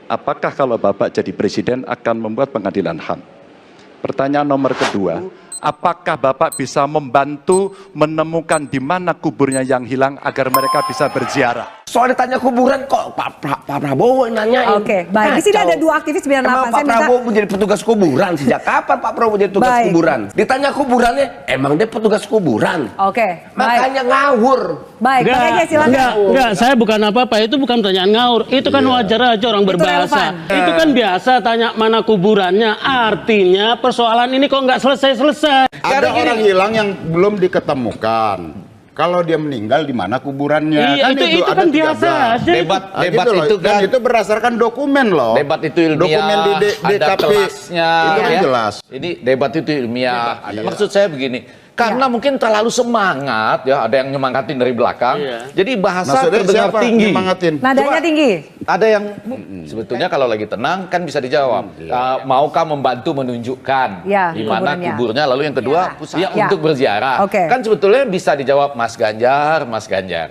apakah kalau Bapak jadi presiden akan membuat pengadilan HAM? Pertanyaan nomor kedua, apakah Bapak bisa membantu menemukan di mana kuburnya yang hilang agar mereka bisa berziarah? Soal ditanya kuburan kok Pak Prabowo yang nanyain. Oke, baik. Di sini ada dua aktivis 98. Emang Pak Prabowo menjadi petugas kuburan? Sejak kapan Pak Prabowo jadi petugas kuburan? Ditanya kuburannya, emang dia petugas kuburan? Oke, makanya ngawur. Baik, makanya silakan. Enggak, saya bukan apa-apa, itu bukan pertanyaan ngawur. Itu kan wajar aja orang berbahasa. Itu kan biasa tanya mana kuburannya. Artinya persoalan ini kok nggak selesai-selesai. Ada orang hilang yang belum diketemukan. Kalau dia meninggal di mana kuburannya? Iya, itu kan biasa aja. Debat gitu itu kan itu berdasarkan dokumen loh. Debat itu ilmiah. Dokumen di ada DKP kelasnya. Itu kan ya. jelas. Ini debat itu ilmiah. Maksud saya begini, karena mungkin terlalu semangat ya, ada yang nyemangatin dari belakang. Jadi bahasa Maksudnya terdengar siapa tinggi. nyemangatin? Nadanya tinggi. Ada yang sebetulnya kalau lagi tenang kan bisa dijawab. Maukah membantu menunjukkan di mana kuburnya? Lalu yang kedua, untuk berziarah. Kan sebetulnya bisa dijawab Mas Ganjar,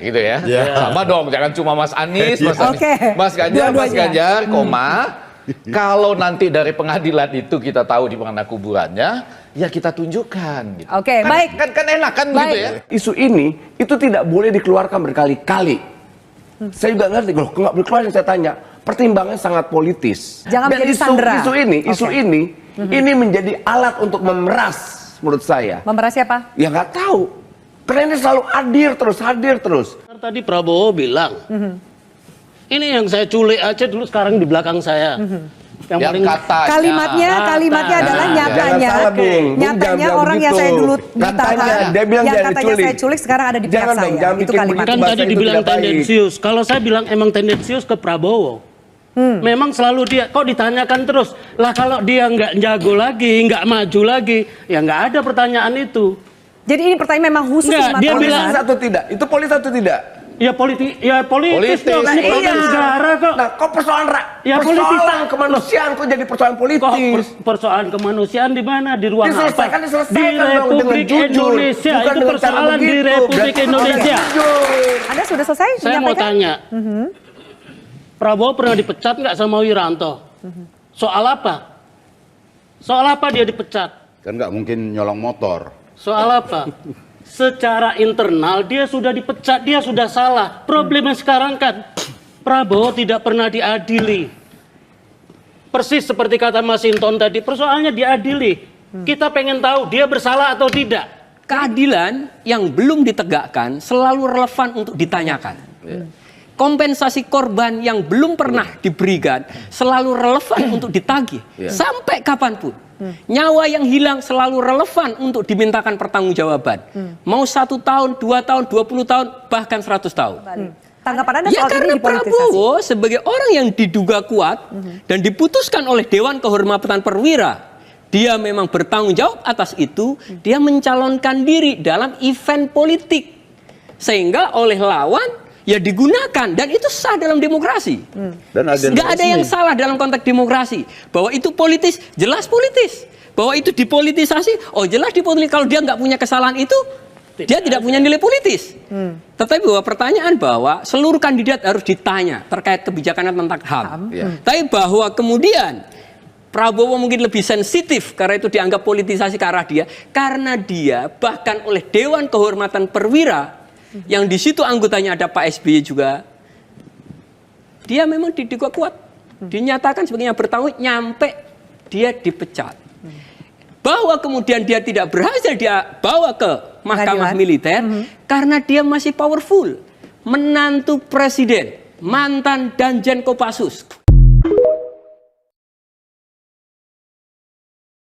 gitu ya. Sama dong, jangan cuma Mas Anies, Mas Ganjar, koma. Kalau nanti dari pengadilan itu kita tahu di mana kuburannya, ya kita tunjukkan. Gitu. Baik. Kan enak kan gitu ya. Isu ini itu tidak boleh dikeluarkan berkali-kali. Saya juga ngerti kalau nggak berkeluar saya tanya. Pertimbangannya sangat politis. Jangan dan menjadi sandera. Isu ini menjadi alat untuk memeras menurut saya. Memeras siapa? Ya nggak tahu. Karena ini selalu hadir terus. Tadi Prabowo bilang, ini yang saya culik aja dulu sekarang di belakang saya. Yang paling kalimatnya adalah nyatanya orang yang saya dulu ditahan, yang katanya saya culik sekarang ada di pihak saya. Itu kalimatnya. Kan tadi dibilang tendensius. Kalau saya bilang emang tendensius ke Prabowo. Memang selalu dia, kok ditanyakan terus. Lah kalau dia nggak jago lagi, nggak maju lagi, ya nggak ada pertanyaan itu. Jadi ini pertanyaan memang khusus. Dia bilang politis atau tidak? Itu politis atau tidak? Ya politis dong, ini problem negara kok. Nah, kok persoalan persoalan kemanusiaan kok jadi persoalan politis? Persoalan kemanusiaan di mana? Di ruang apa? Di Republik Indonesia. Itu persoalan di Republik Indonesia. Anda sudah selesai? Saya mau tanya, Prabowo pernah dipecat nggak sama Wiranto? Soal apa? Soal apa dia dipecat? Kan nggak mungkin nyolong motor. Soal apa? Secara internal dia sudah dipecat, dia sudah salah. Problemnya sekarang kan Prabowo tidak pernah diadili. Persis seperti kata Mas Hinton tadi, persoalannya diadili. Kita pengen tahu dia bersalah atau tidak. Keadilan yang belum ditegakkan selalu relevan untuk ditanyakan. Kompensasi korban yang belum pernah diberikan selalu relevan untuk ditagih sampai kapanpun. Nyawa yang hilang selalu relevan untuk dimintakan pertanggungjawaban. Mau 1 tahun, 2 tahun, 20 tahun, bahkan 100 tahun. Tanggapan Anda ya soal karena ini Prabowo sebagai orang yang diduga kuat dan diputuskan oleh Dewan Kehormatan Perwira, dia memang bertanggung jawab atas itu. Dia mencalonkan diri dalam event politik sehingga oleh lawan ya digunakan, dan itu sah dalam demokrasi. Nggak ada yang salah dalam konteks demokrasi. Bahwa itu politis, jelas politis. Bahwa itu dipolitisasi, oh jelas dipolitis. Kalau dia nggak punya kesalahan itu, dia tidak punya nilai politis. Tetapi bahwa pertanyaan bahwa seluruh kandidat harus ditanya terkait kebijakan tentang HAM. Tapi bahwa kemudian Prabowo mungkin lebih sensitif karena itu dianggap politisasi ke arah dia, karena dia bahkan oleh Dewan Kehormatan Perwira yang di situ anggotanya ada Pak SBY juga, dia memang diduga kuat, dinyatakan sebagai yang bertanggung, nyampe dia dipecat. Bahwa kemudian dia tidak berhasil dia bawa ke mahkamah militer karena dia masih powerful, menantu presiden, mantan Danjen Kopassus.